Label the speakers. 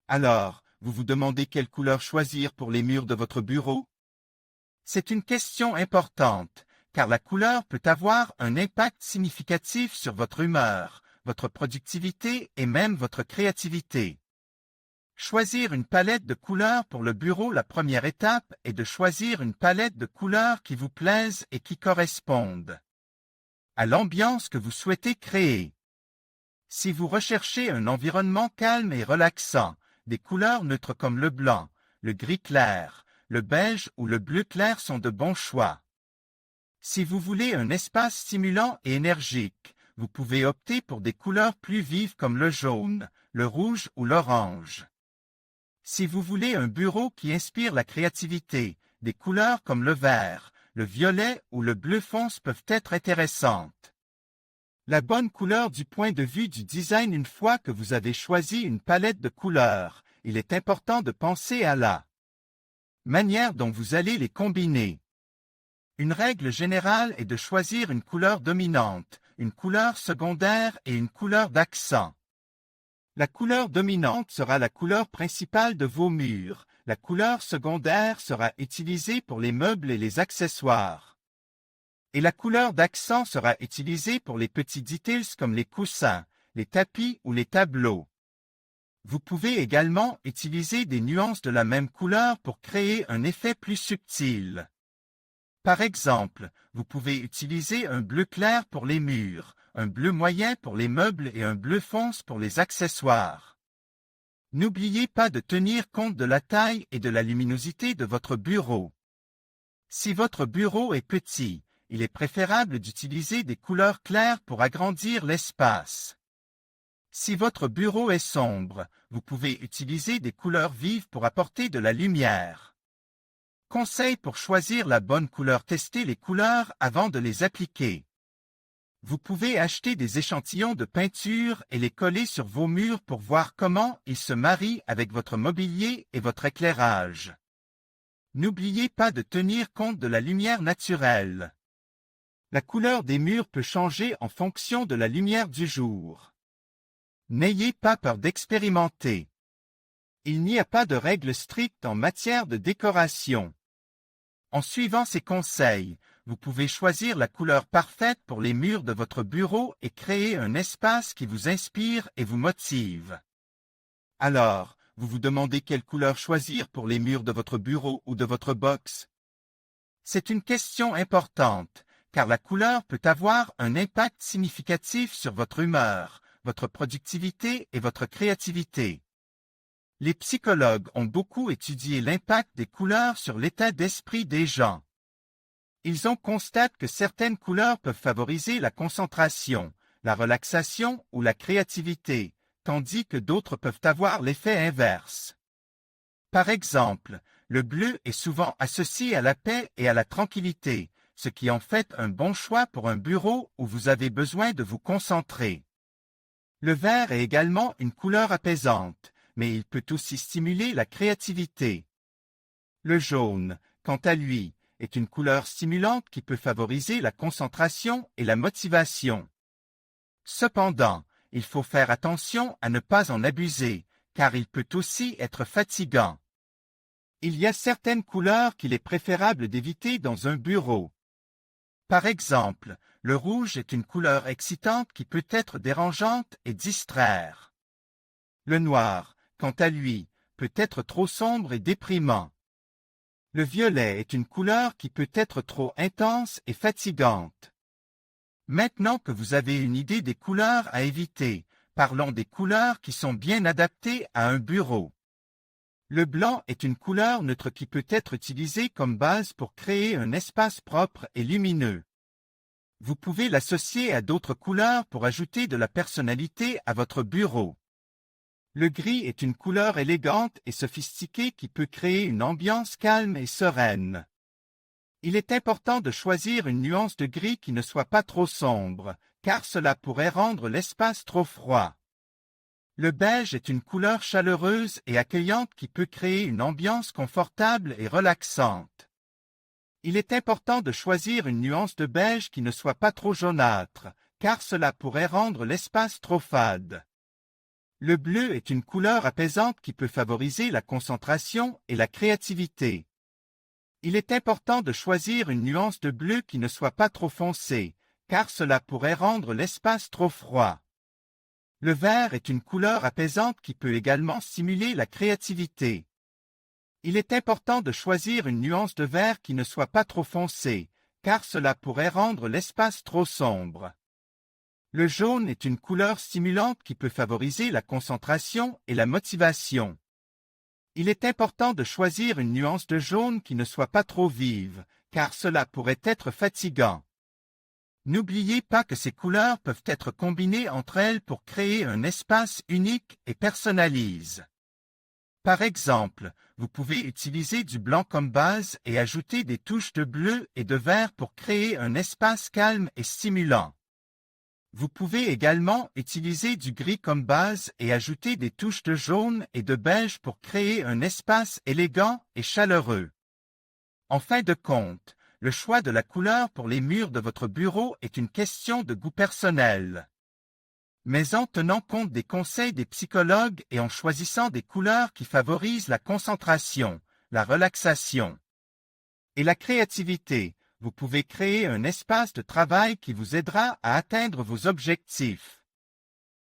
Speaker 1: Alors, vous vous demandez quelle couleur choisir pour les murs de votre bureau? C'est une question importante, car la couleur peut avoir un impact significatif sur votre humeur, votre productivité et même votre créativité. Choisir une palette de couleurs pour le bureau. La première étape est de choisir une palette de couleurs qui vous plaise et qui correspondent à l'ambiance que vous souhaitez créer. Si vous recherchez un environnement calme et relaxant, des couleurs neutres comme le blanc, le gris clair, le beige ou le bleu clair sont de bons choix. Si vous voulez un espace stimulant et énergique, vous pouvez opter pour des couleurs plus vives comme le jaune, le rouge ou l'orange. Si vous voulez un bureau qui inspire la créativité, des couleurs comme le vert, le violet ou le bleu fonce peuvent être intéressantes. La bonne couleur du point de vue du design. Une fois que vous avez choisi une palette de couleurs, il est important de penser à la manière dont vous allez les combiner. Une règle générale est de choisir une couleur dominante, une couleur secondaire et une couleur d'accent. La couleur dominante sera la couleur principale de vos murs. La couleur secondaire sera utilisée pour les meubles et les accessoires. Et la couleur d'accent sera utilisée pour les petits details comme les coussins, les tapis ou les tableaux. Vous pouvez également utiliser des nuances de la même couleur pour créer un effet plus subtil. Par exemple, vous pouvez utiliser un bleu clair pour les murs, un bleu moyen pour les meubles et un bleu fonce pour les accessoires. N'oubliez pas de tenir compte de la taille et de la luminosité de votre bureau. Si votre bureau est petit, il est préférable d'utiliser des couleurs claires pour agrandir l'espace. Si votre bureau est sombre, vous pouvez utiliser des couleurs vives pour apporter de la lumière. Conseil pour choisir la bonne couleur. Testez les couleurs avant de les appliquer. Vous pouvez acheter des échantillons de peinture et les coller sur vos murs pour voir comment ils se marient avec votre mobilier et votre éclairage. N'oubliez pas de tenir compte de la lumière naturelle. La couleur des murs peut changer en fonction de la lumière du jour. N'ayez pas peur d'expérimenter. Il n'y a pas de règles strictes en matière de décoration. En suivant ces conseils, vous pouvez choisir la couleur parfaite pour les murs de votre bureau et créer un espace qui vous inspire et vous motive. Alors, vous vous demandez quelle couleur choisir pour les murs de votre bureau ou de votre box? C'est une question importante, car la couleur peut avoir un impact significatif sur votre humeur, votre productivité et votre créativité. Les psychologues ont beaucoup étudié l'impact des couleurs sur l'état d'esprit des gens. Ils ont constaté que certaines couleurs peuvent favoriser la concentration, la relaxation ou la créativité, tandis que d'autres peuvent avoir l'effet inverse. Par exemple, le bleu est souvent associé à la paix et à la tranquillité, ce qui en fait un bon choix pour un bureau où vous avez besoin de vous concentrer. Le vert est également une couleur apaisante, mais il peut aussi stimuler la créativité. Le jaune, quant à lui, est une couleur stimulante qui peut favoriser la concentration et la motivation. Cependant, il faut faire attention à ne pas en abuser, car il peut aussi être fatigant. Il y a certaines couleurs qu'il est préférable d'éviter dans un bureau. Par exemple, le rouge est une couleur excitante qui peut être dérangeante et distraire. Le noir, quant à lui, peut être trop sombre et déprimant. Le violet est une couleur qui peut être trop intense et fatigante. Maintenant que vous avez une idée des couleurs à éviter, parlons des couleurs qui sont bien adaptées à un bureau. Le blanc est une couleur neutre qui peut être utilisée comme base pour créer un espace propre et lumineux. Vous pouvez l'associer à d'autres couleurs pour ajouter de la personnalité à votre bureau. Le gris est une couleur élégante et sophistiquée qui peut créer une ambiance calme et sereine. Il est important de choisir une nuance de gris qui ne soit pas trop sombre, car cela pourrait rendre l'espace trop froid. Le beige est une couleur chaleureuse et accueillante qui peut créer une ambiance confortable et relaxante. Il est important de choisir une nuance de beige qui ne soit pas trop jaunâtre, car cela pourrait rendre l'espace trop fade. Le bleu est une couleur apaisante qui peut favoriser la concentration et la créativité. Il est important de choisir une nuance de bleu qui ne soit pas trop foncée, car cela pourrait rendre l'espace trop froid. Le vert est une couleur apaisante qui peut également stimuler la créativité. Il est important de choisir une nuance de vert qui ne soit pas trop foncée, car cela pourrait rendre l'espace trop sombre. Le jaune est une couleur stimulante qui peut favoriser la concentration et la motivation. Il est important de choisir une nuance de jaune qui ne soit pas trop vive, car cela pourrait être fatigant. N'oubliez pas que ces couleurs peuvent être combinées entre elles pour créer un espace unique et personnalise. Par exemple, vous pouvez utiliser du blanc comme base et ajouter des touches de bleu et de vert pour créer un espace calme et stimulant. Vous pouvez également utiliser du gris comme base et ajouter des touches de jaune et de beige pour créer un espace élégant et chaleureux. En fin de compte, le choix de la couleur pour les murs de votre bureau est une question de goût personnel. Mais en tenant compte des conseils des psychologues et en choisissant des couleurs qui favorisent la concentration, la relaxation et la créativité, vous pouvez créer un espace de travail qui vous aidera à atteindre vos objectifs.